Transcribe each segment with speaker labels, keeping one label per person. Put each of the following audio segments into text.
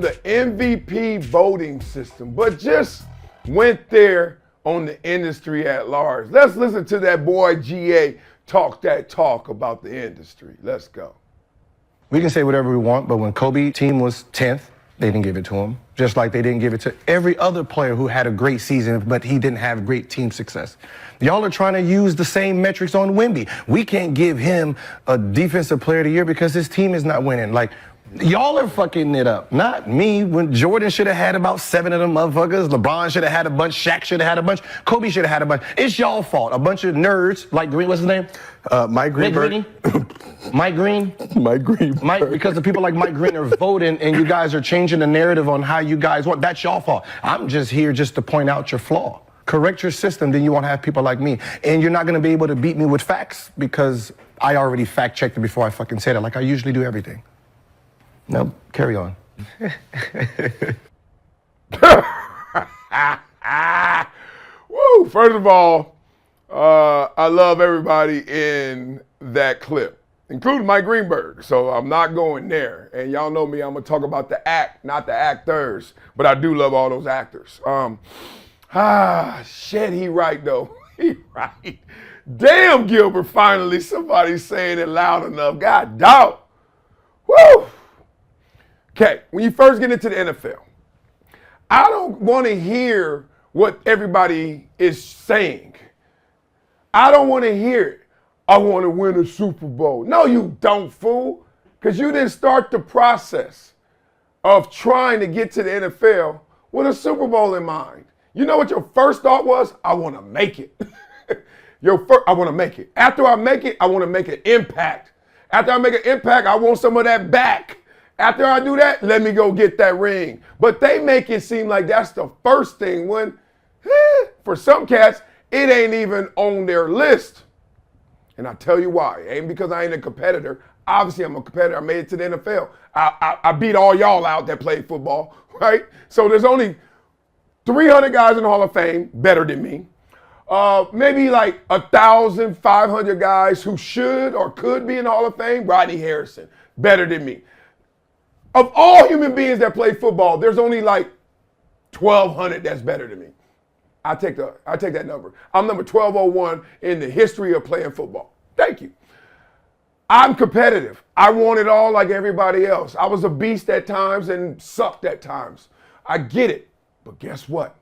Speaker 1: The MVP voting system, but just went there on the industry at large. Let's listen to that boy GA talk that talk about the industry. Let's go.
Speaker 2: We can say whatever we want, but when Kobe's team was 10th, they didn't give it to him. Just like they didn't give it to every other player who had a great season, but he didn't have great team success. Y'all are trying to use the same metrics on Wemby. We can't give him a defensive player of the year because his team is not winning. Like, y'all are fucking it up, not me. When Jordan should have had about 7 of them motherfuckers, LeBron should have had a bunch, Shaq should have had a bunch, Kobe should have had a bunch. It's y'all fault. A bunch of nerds like Green, what's his name?
Speaker 3: Mike Greenberg.
Speaker 2: Mike Green?
Speaker 3: Mike Greenberg.
Speaker 2: Mike, because the people like Mike Green are voting and you guys are changing the narrative on how you guys want. That's y'all fault. I'm just here just to point out your flaw. Correct your system, then you won't have people like me. And you're not gonna be able to beat me with facts because I already fact checked it before I fucking said it, like I usually do everything. No, carry on.
Speaker 1: Woo! First of all, I love everybody in that clip, including Mike Greenberg. So I'm not going there. And y'all know me, I'm gonna talk about the act, not the actors. But I do love all those actors. Shit, he right though. He right. Damn, Gilbert, finally somebody's saying it loud enough. God dog. Woo! Okay, when you first get into the NFL, I don't want to hear what everybody is saying. I don't want to hear it. I want to win a Super Bowl. No, you don't, fool, because you didn't start the process of trying to get to the NFL with a Super Bowl in mind. You know what your first thought was? I want to make it. I want to make it. After I make it, I want to make an impact. After I make an impact, I want some of that back. After I do that, let me go get that ring. But they make it seem like that's the first thing when, for some cats, it ain't even on their list. And I tell you why. It ain't because I ain't a competitor. Obviously, I'm a competitor. I made it to the NFL. I beat all y'all out that played football, right? So there's only 300 guys in the Hall of Fame better than me. Maybe like 1,500 guys who should or could be in the Hall of Fame. Rodney Harrison, better than me. Of all human beings that play football, there's only like 1,200 that's better than me. I take that number. I'm number 1201 in the history of playing football. Thank you. I'm competitive. I want it all like everybody else. I was a beast at times and sucked at times. I get it. But guess what?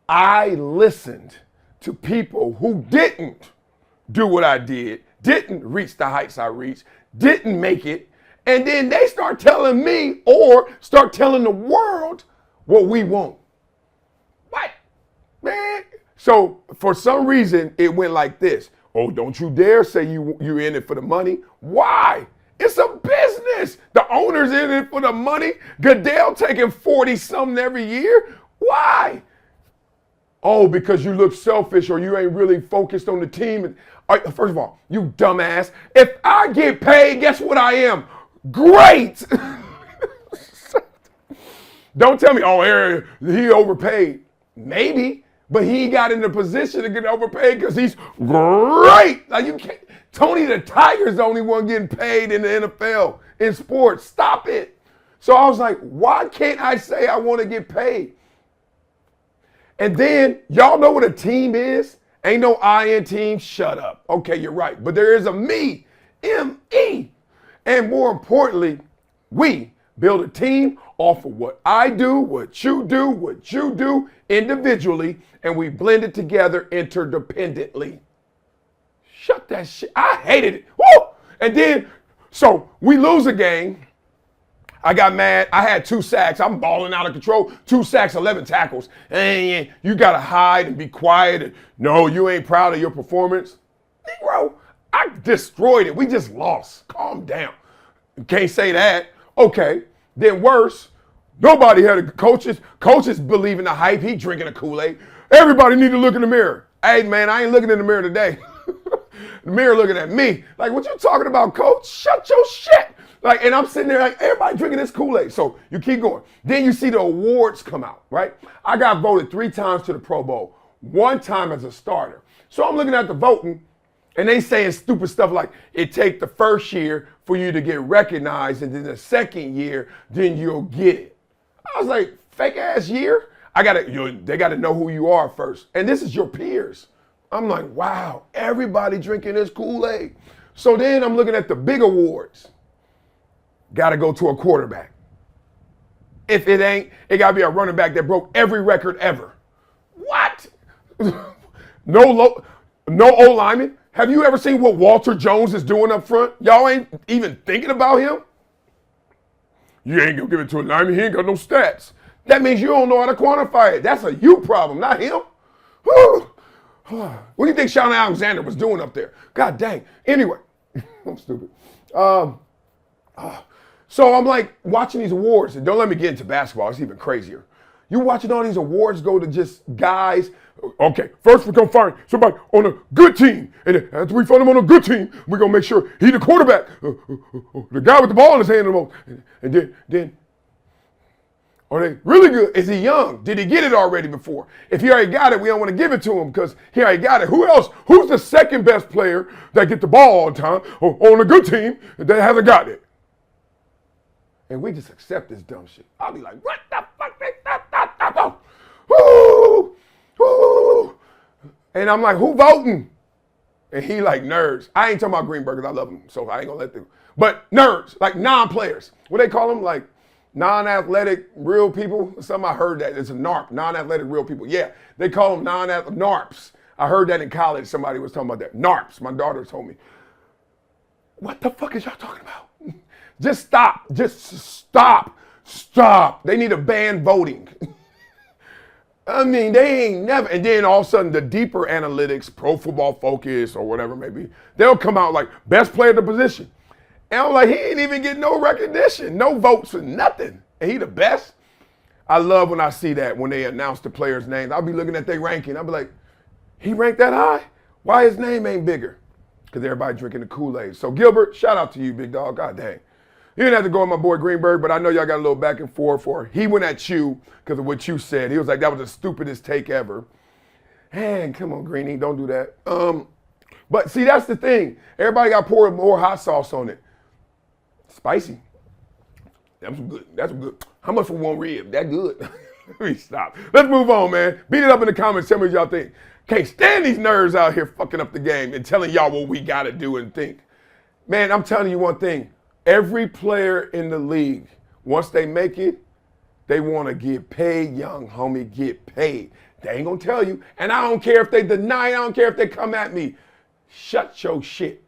Speaker 1: I listened to people who didn't do what I did, didn't reach the heights I reached, didn't make it, and then they start telling me or start telling the world what we want. What? Man. So for some reason, it went like this. Oh, don't you dare say you're in it for the money. Why? It's a business. The owner's in it for the money. Goodell taking 40-something every year. Why? Oh, because you look selfish or you ain't really focused on the team. First of all, you dumbass. If I get paid, guess what I am? Great. Don't tell me, oh, Aaron, he overpaid. Maybe, but he got in the position to get overpaid because he's great. Like you can't. Tony the Tiger's the only one getting paid in the NFL in sports. Stop it. So I was like, why can't I say I want to get paid? And then y'all know what a team is? Ain't no I in team. Shut up. Okay, you're right. But there is a me, M-E. And more importantly, we build a team off of what I do, what you do individually, and we blend it together interdependently. Shut that shit. I hated it. Woo! And then, so we lose a game. I got mad. I had 2 sacks. I'm balling out of control. 2 sacks, 11 tackles. And you got to hide and be quiet. And, no, you ain't proud of your performance. Negro, I destroyed it. We just lost. Calm down. You can't say that. Okay. Then worse, nobody had a coaches. Coaches believe in the hype. He drinking a Kool-Aid. Everybody need to look in the mirror. Hey, man, I ain't looking in the mirror today. The mirror looking at me. Like, what you talking about, coach? Shut your shit. Like, and I'm sitting there like, everybody drinking this Kool-Aid. So you keep going. Then you see the awards come out, right? I got voted 3 times to the Pro Bowl, 1 time as a starter. So I'm looking at the voting, and they saying stupid stuff like, it take the first year for you to get recognized, and then the second year, then you'll get it. I was like, fake ass year? They gotta know who you are first. And this is your peers. I'm like, wow, everybody drinking this Kool-Aid. So then I'm looking at the big awards. Gotta go to a quarterback. If it ain't, it gotta be a running back that broke every record ever. What? No O-lineman? Have you ever seen what Walter Jones is doing up front? Y'all ain't even thinking about him? You ain't gonna give it to a lineman, he ain't got no stats. That means you don't know how to quantify it. That's a you problem, not him. What do you think Shaun Alexander was doing up there? God dang. Anyway, I'm stupid. So I'm like watching these awards, and don't let me get into basketball, it's even crazier. You watching all these awards go to just guys. Okay, first we're gonna find somebody on a good team, and after we find him on a good team, we're gonna make sure he's the quarterback, the guy with the ball in his hand the most. And then, are they really good? Is he young? Did he get it already before? If he already got it, we don't want to give it to him because he already got it. Who else? Who's the second best player that get the ball all the time on a good team that hasn't got it? And we just accept this dumb shit. I'll be like, what the fuck? Woo! Woo! And I'm like, who voting? And he like, nerds. I ain't talking about Greenberg because I love him, so I ain't gonna let them. But nerds, like non-players. What they call them? Like non-athletic real people? Something I heard that. It's a NARP, non-athletic real people. Yeah, they call them non-athletic NARPs. I heard that in college. Somebody was talking about that. NARPs. My daughter told me. What the fuck is y'all talking about? Just stop. Just stop. Stop. They need to ban voting. I mean, they ain't never. And then all of a sudden, the deeper analytics, Pro Football Focus or whatever it may be, they'll come out like best player at the position. And I'm like, he ain't even get no recognition, no votes for nothing. And he the best. I love when I see that when they announce the players' names. I'll be looking at their ranking. I'll be like, he ranked that high? Why his name ain't bigger? Because everybody drinking the Kool-Aid. So Gilbert, shout out to you, big dog. God dang. You didn't have to go with my boy Greenberg, but I know y'all got a little back and forth. Or he went at you because of what you said. He was like, that was the stupidest take ever. Man, come on, Greenie, don't do that. But see, that's the thing. Everybody got poured more hot sauce on it. Spicy. That's good. That's good. How much for one rib? That good. Let me stop. Let's move on, man. Beat it up in the comments. Tell me what y'all think. Can't stand these nerds out here fucking up the game and telling y'all what we got to do and think. Man, I'm telling you one thing. Every player in the league, once they make it, they want to get paid, young homie, get paid. They ain't going to tell you. And I don't care if they deny it. I don't care if they come at me. Shut your shit.